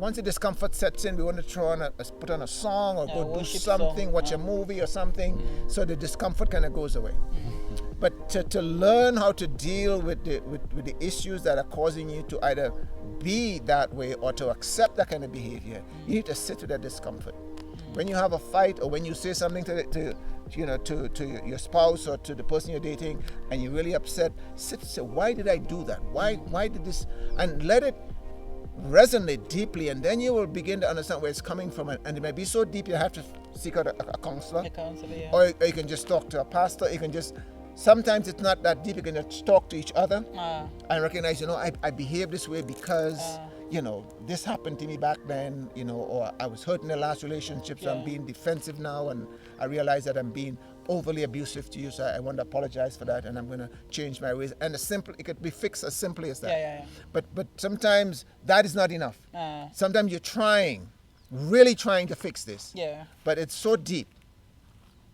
once the discomfort sets in, we want to put on a song or go do worship something, song. watch a movie or something, so the discomfort kind of goes away. But to learn how to deal with the issues that are causing you to either be that way or to accept that kind of behavior, you need to sit with that discomfort. When you have a fight or when you say something to your spouse or to the person you're dating and you're really upset, sit and say, why did I do that? Why did this? And let it resonate deeply, and then you will begin to understand where it's coming from. And it may be so deep you have to seek out a counselor. Or you can just talk to a pastor. You can just, sometimes it's not that deep. You can just talk to each other and recognize, I behave this way because this happened to me back then, or I was hurt in the last relationship, so I'm being defensive now, and I realize that I'm being overly abusive to you, so I want to apologize for that, and I'm going to change my ways. And it could be fixed as simply as that. But sometimes that is not enough. Sometimes you're really trying to fix this, but it's so deep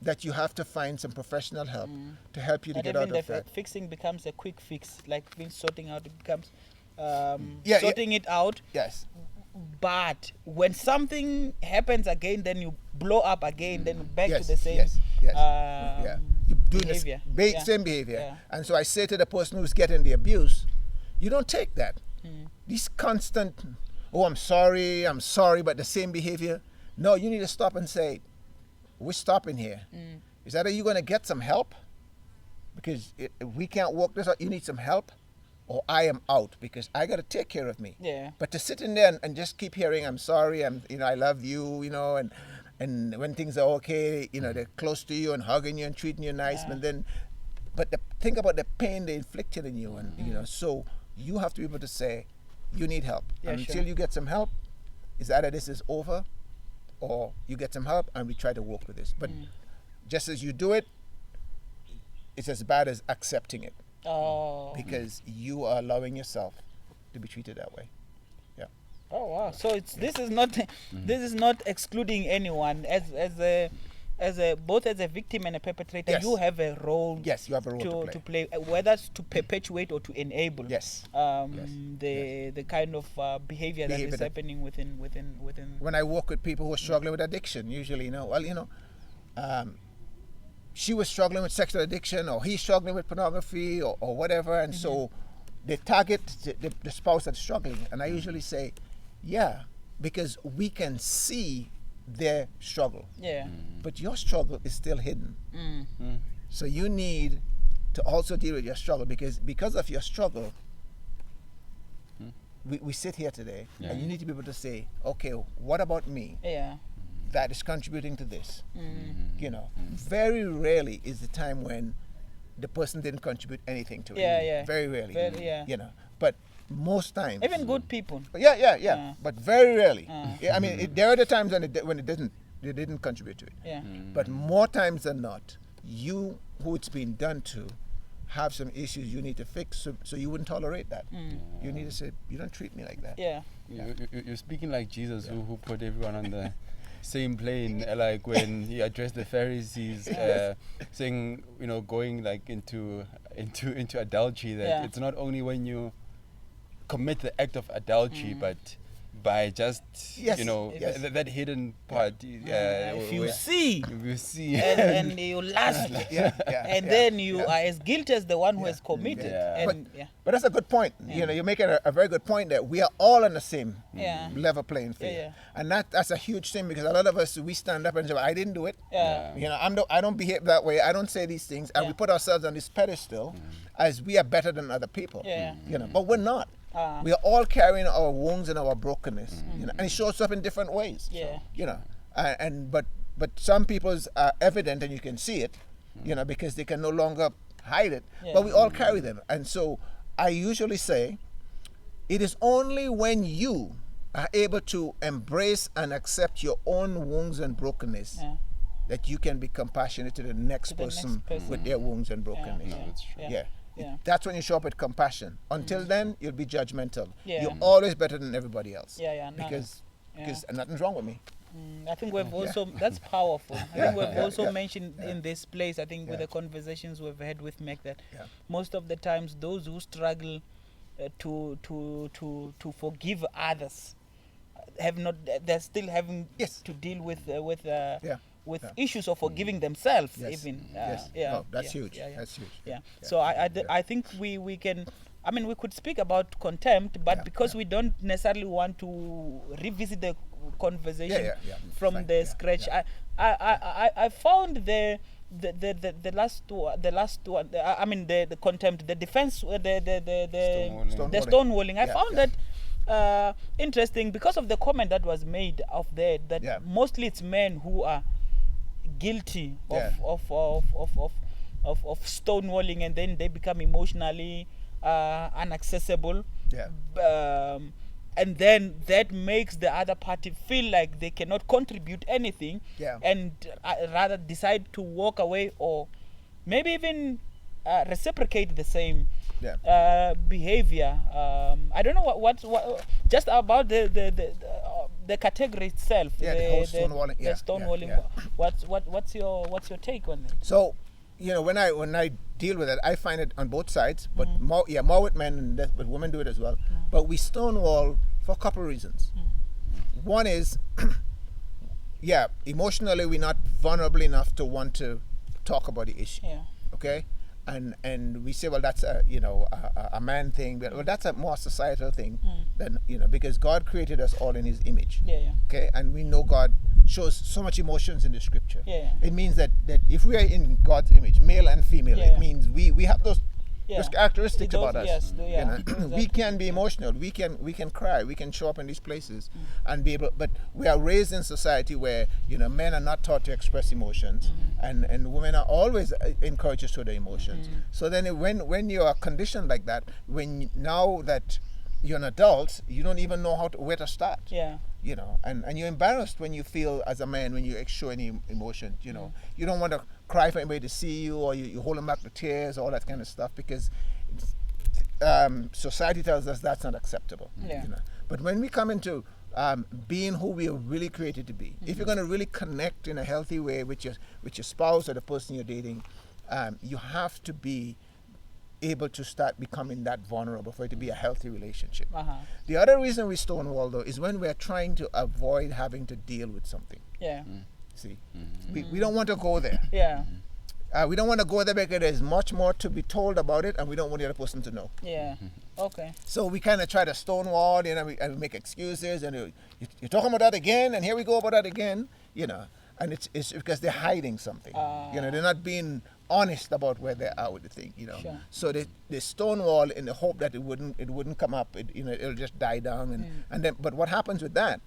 that you have to find some professional help to help you to get out of that. Fixing becomes a quick fix, like sorting out, it becomes sorting it out. Yes. But when something happens again, then you blow up again, then back to the same you do behavior. The same behavior. And so I say to the person who's getting the abuse, you don't take that. This constant, I'm sorry, but the same behavior. No, you need to stop and say, we're stopping here. Is that, are you going to get some help? Because if we can't work this out, you need some help. Or I am out because I got to take care of me. But to sit in there and just keep hearing, I'm sorry, I love you, and when things are okay, they're close to you and hugging you and treating you nice, but think about the pain they inflicted on you, and so you have to be able to say, you need help. And until you get some help, it's either this is over, or you get some help and we try to work with this. But just as you do it, it's as bad as accepting it. Because you are allowing yourself to be treated that way. Oh wow! So this is not excluding anyone as a both as a victim and a perpetrator. Yes. You have a role. Yes, you have a role to play, whether it's to perpetuate or to enable. The kind of behavior that is happening within. When I work with people who are struggling with addiction, usually, she was struggling with sexual addiction, or he's struggling with pornography, or whatever, and so they target the spouse that's struggling. And I usually say, because we can see their struggle, but your struggle is still hidden. So you need to also deal with your struggle, because of your struggle, we sit here today, and you need to be able to say, okay, what about me? That is contributing to this. Very rarely is the time when the person didn't contribute anything to it. Very rarely. But most times, even good people. But very rarely. There are the times when they didn't contribute to it. But more times than not, you who it's been done to have some issues you need to fix, so you wouldn't tolerate that. You need to say, you don't treat me like that. You're speaking like Jesus, who put everyone on the same plane, like when he addressed the Pharisees, saying, going like into adultery, that it's not only when you commit the act of adultery, but by just that hidden part. If you see and you lust, and then you are as guilty as the one who has committed. But that's a good point. You're making a very good point that we are all on the same level playing field, and that's a huge thing, because a lot of us, we stand up and say, I didn't do it. I don't behave that way. I don't say these things, and we put ourselves on this pedestal as we are better than other people. But we're not. We are all carrying our wounds and our brokenness, and it shows up in different ways. But some people's are evident, and you can see it, because they can no longer hide it. But we all carry them, and so I usually say, it is only when you are able to embrace and accept your own wounds and brokenness that you can be compassionate to the next person with their wounds and brokenness. That's true. That's when you show up with compassion. Until then, you'll be judgmental. You're always better than everybody else. Because nothing's wrong with me. I think we've also, that's powerful. I think we've also mentioned in this place, I think with the conversations we've had with Meg, that most of the times those who struggle to forgive others, have not. They're still having Yes. to deal with Yeah. issues of forgiving themselves. Yes. Even. Yes. Yeah. No, that's yeah, huge. Yeah, yeah. That's huge. Yeah. So I think we can. I mean, we could speak about contempt, but because we don't necessarily want to revisit the conversation from Fine. the scratch, I found the last one. I mean the contempt, the defense, the stonewalling. I found that interesting because of the comment that was made of that mostly it's men who are guilty of stonewalling, and then they become emotionally inaccessible. And then that makes the other party feel like they cannot contribute anything, and rather decide to walk away, or maybe even reciprocate the same behavior. I don't know what just about the category itself. The whole stonewalling. The stonewalling. What's your take on it? So, when I deal with it, I find it on both sides, but more with men, but women do it as well. But we stonewall for a couple of reasons. One is, emotionally we're not vulnerable enough to want to talk about the issue. Okay, and we say, well, that's a man thing, but well, that's a more societal thing than because God created us all in His image. Okay, and we know God shows so much emotions in the scripture. It means that if we are in God's image, male and female, it means we have those characteristics about us. We can be emotional, we can cry, we can show up in these places and be able, but we are raised in society where men are not taught to express emotions, and women are always encouraged to show their emotions. So then when you are conditioned like that, now that you're an adult, you don't even know where to start. And you're embarrassed when you feel as a man when you show any emotion. You don't want to cry for anybody to see you, or you hold them back the tears, all that kind of stuff, because society tells us that's not acceptable. But when we come into being who we are really created to be, if you're going to really connect in a healthy way with your spouse or the person you're dating, you have to be able to start becoming that vulnerable for it to be a healthy relationship. The other reason we stonewall, though, is when we're trying to avoid having to deal with something. See, we don't want to go there. We don't want to go there because there's much more to be told about it, and we don't want the other person to know. Okay. So we kind of try to stonewall, and we make excuses, and you're talking about that again, and here we go about that again, and it's because they're hiding something. They're not being honest about where they are with the thing. So they stonewall in the hope that it wouldn't come up. It'll just die down, and then. But what happens with that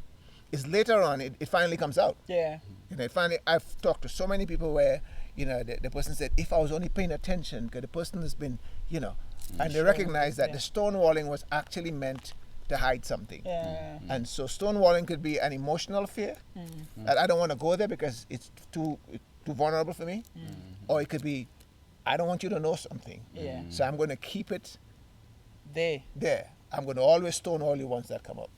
is later on it finally comes out. I've talked to so many people where the person said, if I was only paying attention, because the person has been and they recognize that the stonewalling was actually meant to hide something. And so stonewalling could be an emotional fear that I don't want to go there because it's too vulnerable for me, or it could be I don't want you to know something, so I'm going to keep it there. I'm going to always stonewall you once that come up,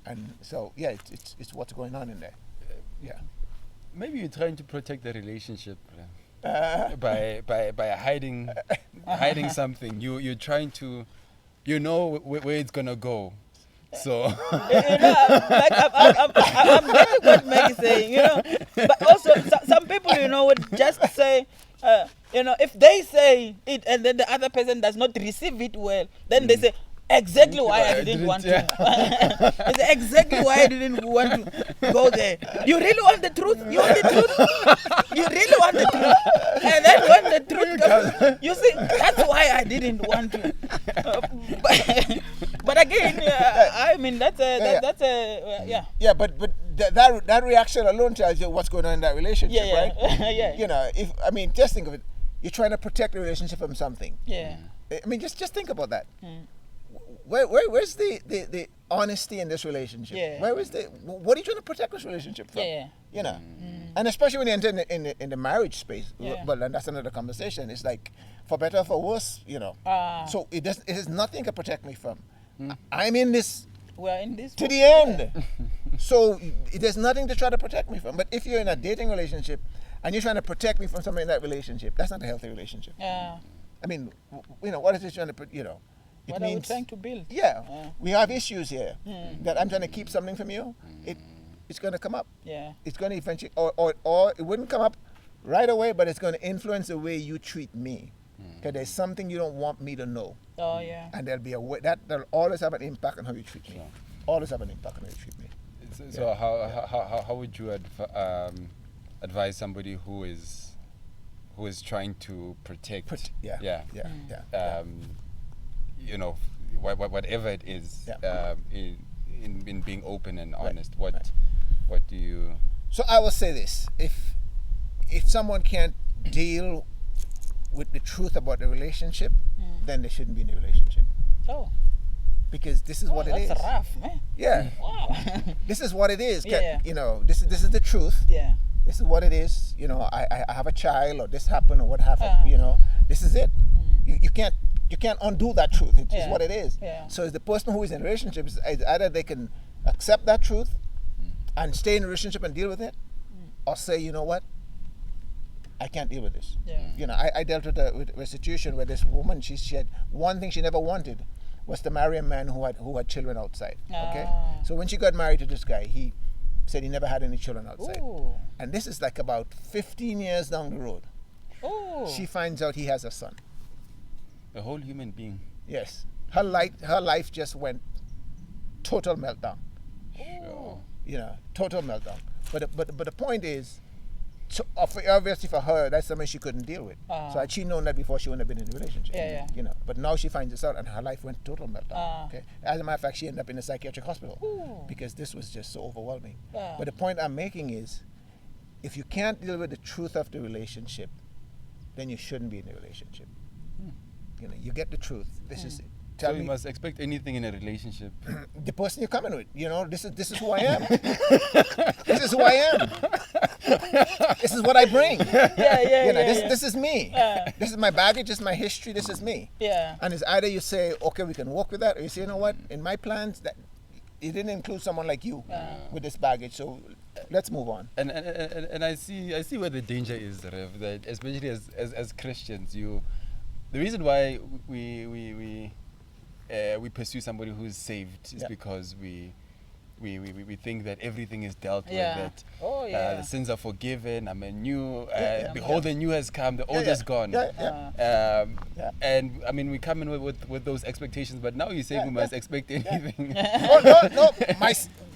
and so it's what's going on in there. Maybe you're trying to protect the relationship by hiding something. You're trying to where it's gonna go. So like I'm getting what Meg is saying, but also some people would just say if they say it and then the other person does not receive it well, then they say exactly why I didn't want to. It's exactly why I didn't want to go there. You really want the truth? You want the truth? You really want the truth? And then when the truth comes, you see, that's why I didn't want to. But again, I mean, that's a. Yeah, but that reaction alone tells you what's going on in that relationship, right? Just think of it. You're trying to protect the relationship from something. Just think about that. Where's the honesty in this relationship? What are you trying to protect this relationship from? And especially when you enter in the marriage space, well, and that's another conversation. It's like, for better or for worse, So it is nothing to protect me from. I'm in this. We're in this to the end. So there's nothing to try to protect me from. But if you're in a dating relationship and you're trying to protect me from something in that relationship, that's not a healthy relationship. What is it trying to put? What are we trying to build? Yeah, we have issues here that I'm trying to keep something from you. It's going to come up. Yeah. It's going to eventually, or it wouldn't come up right away, but it's going to influence the way you treat me. Because there's something you don't want me to know. Oh, yeah. And there'll be a way that'll always have an impact on how you treat me. Sure. Always have an impact on how you treat me. So how would you advise somebody who is trying to protect? Yeah. You know, whatever it is, in being open and honest. What do you? So I will say this: if someone can't deal with the truth about the relationship, then they shouldn't be in a relationship. Oh. Because this is what it is. That's rough, man. Yeah. Wow. This is what it is. Yeah. You know, this is the truth. Yeah. This is what it is. You know, I have a child, or this happened, or what happened. You know, this is it. You can't undo that truth. It's just what it is. Yeah. So, as the person who is in a relationship, is either they can accept that truth and stay in a relationship and deal with it, or say, you know what, I can't deal with this. Yeah. You know, I dealt with a situation where this woman, she had one thing she never wanted was to marry a man who had children outside. Okay, so when she got married to this guy, he said he never had any children outside. Ooh. And this is like about 15 years down the road. Ooh. She finds out he has a son. A whole human being. Yes, her life just went total meltdown. Sure. You know, total meltdown. But the point is, so obviously for her, that's something she couldn't deal with. So had she known that before, she wouldn't have been in a relationship. Yeah. You know, but now she finds this out, and her life went total meltdown. Okay, as a matter of fact, she ended up in a psychiatric hospital because this was just so overwhelming. But the point I'm making is, if you can't deal with the truth of the relationship, then you shouldn't be in a relationship. You know, you get the truth. This is it. So you must expect anything in a relationship. The person you're coming with, you know, this is who I am. This is who I am. This is what I bring. You know, this is me. This is my baggage. This is my history. This is me. Yeah. And it's either you say, okay, we can work with that, or you say, you know what, in my plans, that it didn't include someone like you with this baggage. So let's move on. And I see where the danger is, Rev, that especially as Christians, the reason why we pursue somebody who's saved is because we think that everything is dealt with, that the sins are forgiven, I'm a new, behold, the new has come, the old is gone. And I mean, we come in with those expectations, but now you say we must expect anything. Oh, no,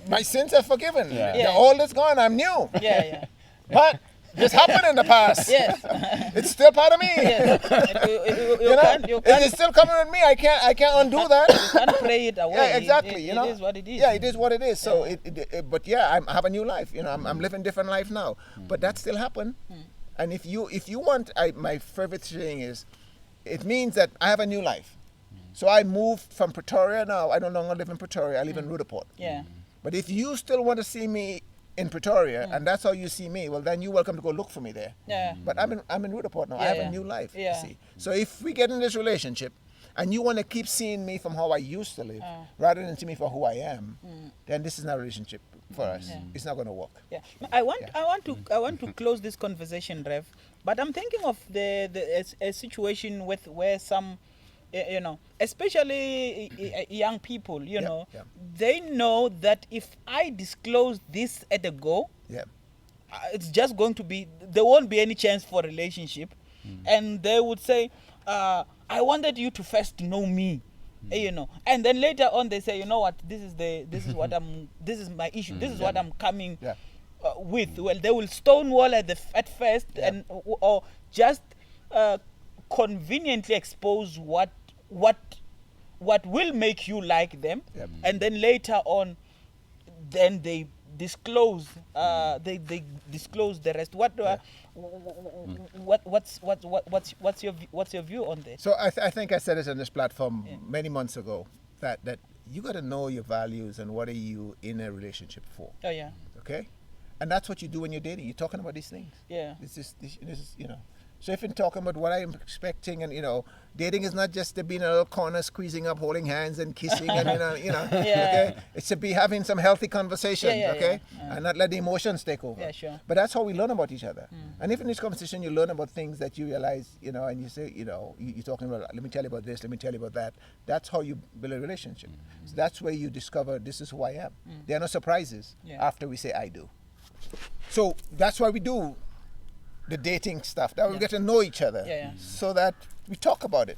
my sins are forgiven. The old is gone, I'm new. But this happened in the past. Yes. It's still part of me. Yes. You can't, It's still coming with me. I can't undo that. You can't pray it away. Yeah, exactly. It is what it is. Yeah, it is what it is. So, but yeah, I have a new life. You know, I'm living different life now. But that still happened. And if you want, my favorite saying is, it means that I have a new life. So I moved from Pretoria now. I no longer live in Pretoria. I live in Rudaport. Yeah. But if you still want to see me in Pretoria, and that's how you see me, well, then you're welcome to go look for me there. Yeah. But I'm in Rudaport now. I have a new life. Yeah. You see. So if we get in this relationship, and you want to keep seeing me from how I used to live, rather than see me for who I am, then this is not a relationship for us. Yeah. It's not going to work. Yeah. I want to close this conversation, Rev. But I'm thinking of a situation where some, you know, especially young people, you know, they know that if I disclose this at the go, it's just going to be, there won't be any chance for relationship. And they would say, I wanted you to first know me, you know, and then later on they say, you know what, this is my issue, this is what I'm coming with. Well, they will stonewall at first, and or just conveniently expose what will make you like them, and then later on, then they disclose they disclose the rest. What's your view on this? So I think I said it on this platform many months ago that you got to know your values and what are you in a relationship for. Oh yeah. Okay, and that's what you do when you're dating. You're talking about these things. Yeah. This is you know, So if you're talking about what I'm expecting, and dating is not just to be in a little corner, squeezing up, holding hands, and kissing, and okay? It's to be having some healthy conversations, okay? And not let the emotions take over. Yeah, sure. But that's how we learn about each other. And if in this conversation you learn about things that you realize, and you say, you're talking about, let me tell you about this, let me tell you about that. That's how you build a relationship. So that's where you discover this is who I am. There are no surprises after we say I do. So that's why we do the dating stuff, that we get to know each other, so that we talk about it.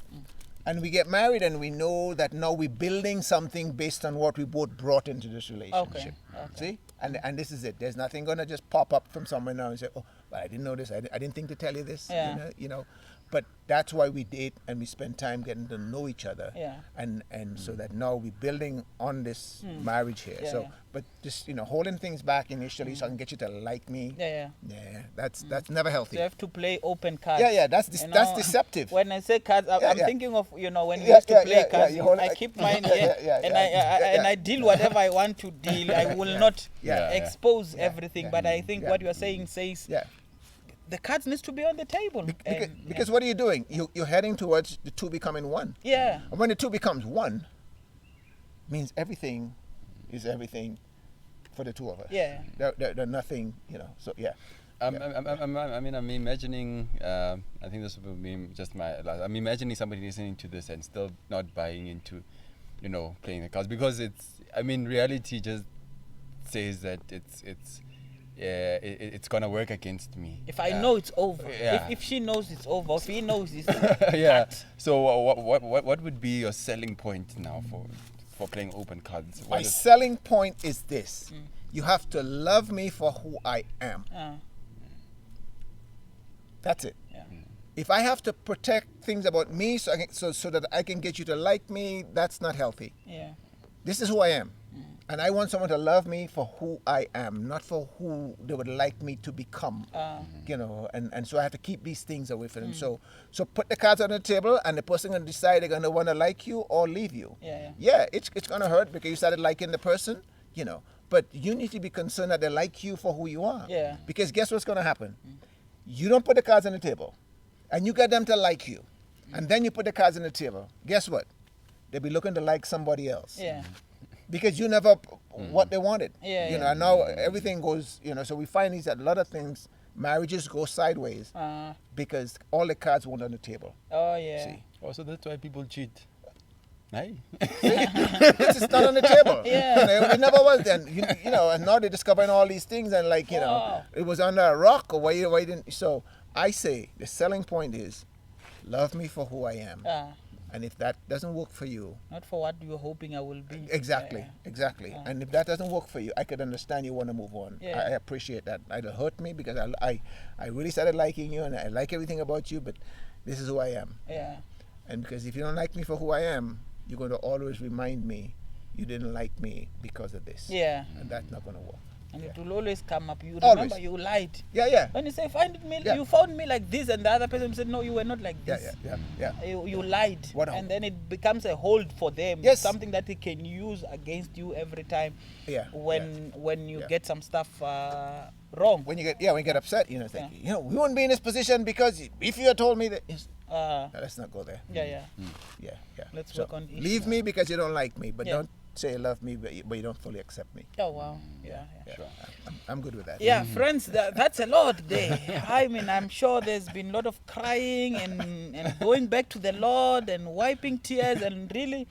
And we get married and we know that now we're building something based on what we both brought into this relationship. See? And this is it. There's nothing going to just pop up from somewhere now and say, oh, well, I didn't know this. I didn't think to tell you this. But that's why we date and we spend time getting to know each other. And so that now we're building on this marriage here. But just, holding things back initially so I can get you to like me. That's never healthy. You have to play open cards. That's deceptive. When I say cards, I'm thinking of, when we used to play cards, I keep mine here and I deal whatever I want to deal. I will not expose everything. But I think what you are saying says the cards needs to be on the table. Because what are you doing? You're heading towards the two becoming one. And when the two becomes one, means everything is everything for the two of us. They're nothing, so I'm imagining, I think this will be just my last, I'm imagining somebody listening to this and still not buying into, playing the cards, because reality just says that it's gonna work against me. If I know it's over, if she knows it's over, if he knows it's cut. So what would be your selling point now for playing open cards? My selling point is this: you have to love me for who I am. That's it. If I have to protect things about me so that I can get you to like me, that's not healthy. This is who I am. And I want someone to love me for who I am, not for who they would like me to become. And so I have to keep these things away from them. So put the cards on the table, and the person can decide they're going to want to like you or leave you. It's going to hurt because you started liking the person, but you need to be concerned that they like you for who you are. Because guess what's going to happen? You don't put the cards on the table, and you get them to like you, and then you put the cards on the table. Guess what? They'll be looking to like somebody else. Because you never what they wanted. And now everything goes, so we find is that a lot of things, marriages go sideways because all the cards weren't on the table. See? So that's why people cheat. Hey. This is not on the table. It never was then. And now they're discovering all these things and it was under a rock or why you didn't. So I say the selling point is love me for who I am. And if that doesn't work for you, not for what you're hoping I will be. Exactly. And if that doesn't work for you, I could understand you want to move on. I appreciate that. It'll hurt me because I really started liking you and I like everything about you, but this is who I am. And because if you don't like me for who I am, you're going to always remind me you didn't like me because of this. And that's not going to work. And it will always come up. You remember you lied. When you say you found me like this, and the other person said no, you were not like this. You lied. And then it becomes a hold for them. Something that they can use against you every time. When you get some stuff wrong. When you get upset, we wouldn't be in this position because if you had told me that. Let's not go there. Let's work on it. Leave me because you don't like me, but don't say you love me, but you don't fully accept me. Oh wow, sure. I'm good with that. Friends, that's a lot there. I'm sure there's been a lot of crying and going back to the Lord and wiping tears and really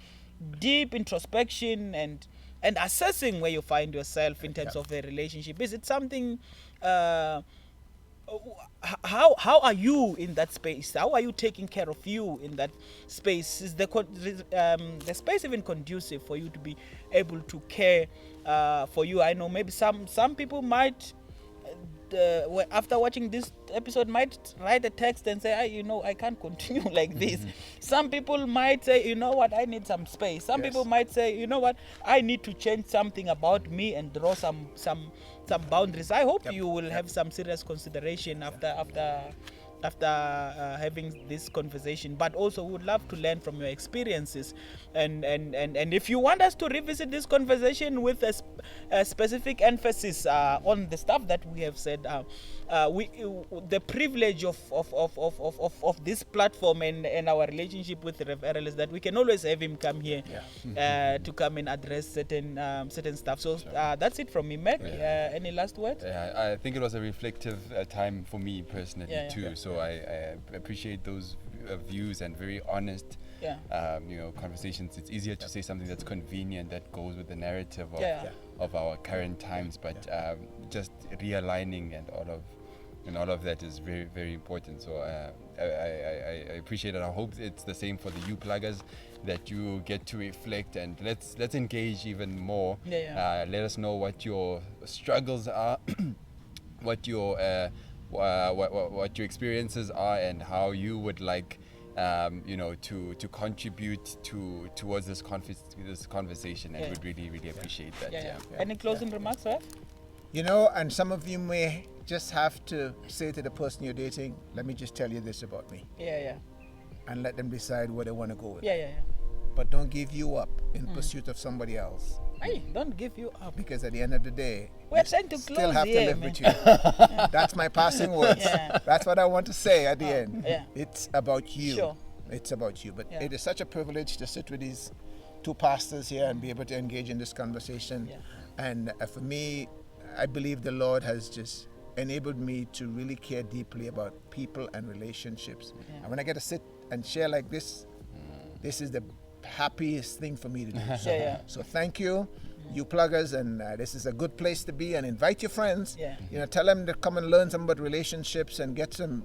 deep introspection and assessing where you find yourself in terms of a relationship. Is it something? How are you in that space? How are you taking care of you in that space? Is the space even conducive for you to be able to care for you? I know maybe some people might, after watching this episode, might write a text and say, I can't continue like this. Some people might say, you know what, I need some space. Some people might say, you know what, I need to change something about me and draw some boundaries. I hope you will have some serious consideration after after having this conversation, but also we would love to learn from your experiences, and if you want us to revisit this conversation with a specific emphasis on the stuff that we have said, the privilege of this platform and our relationship with Rev Errol is that we can always have him come here to come and address certain stuff. So that's it from me, Meg. Any last words? I think it was a reflective time for me personally too. So I appreciate those views and very honest, conversations. It's easier to say something that's convenient, that goes with the narrative of our current times, but just realigning and all of that is very, very important. So I appreciate it. I hope it's the same for the you pluggers, that you get to reflect and let's engage even more. Let us know what your struggles are, what your experiences are, and how you would like to contribute towards this conversation, and we'd really appreciate that. Any closing remarks, right? And some of you may just have to say to the person you're dating, let me just tell you this about me. And let them decide where they want to go with. But don't give you up in pursuit of somebody else. Hey, don't give you up. Because at the end of the day, we're trying to still close have to live with you. That's my passing words. That's what I want to say at the end. It's about you. Sure. It's about you. But it is such a privilege to sit with these two pastors here and be able to engage in this conversation. And for me, I believe the Lord has just enabled me to really care deeply about people and relationships. And when I get to sit and share like this, this is the happiest thing for me to do. So thank you, you pluggers, and this is a good place to be. And invite your friends. Tell them to come and learn some about relationships and get some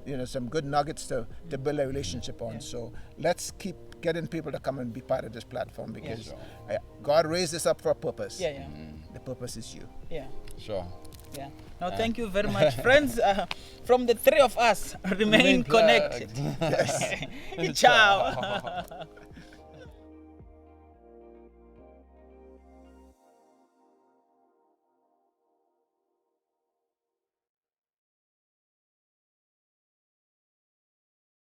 good nuggets to build a relationship on. So let's keep getting people to come and be part of this platform, because God raised this up for a purpose. The purpose is you. Now, thank you very much, friends. From the three of us, remain connected. Plugged. Ciao.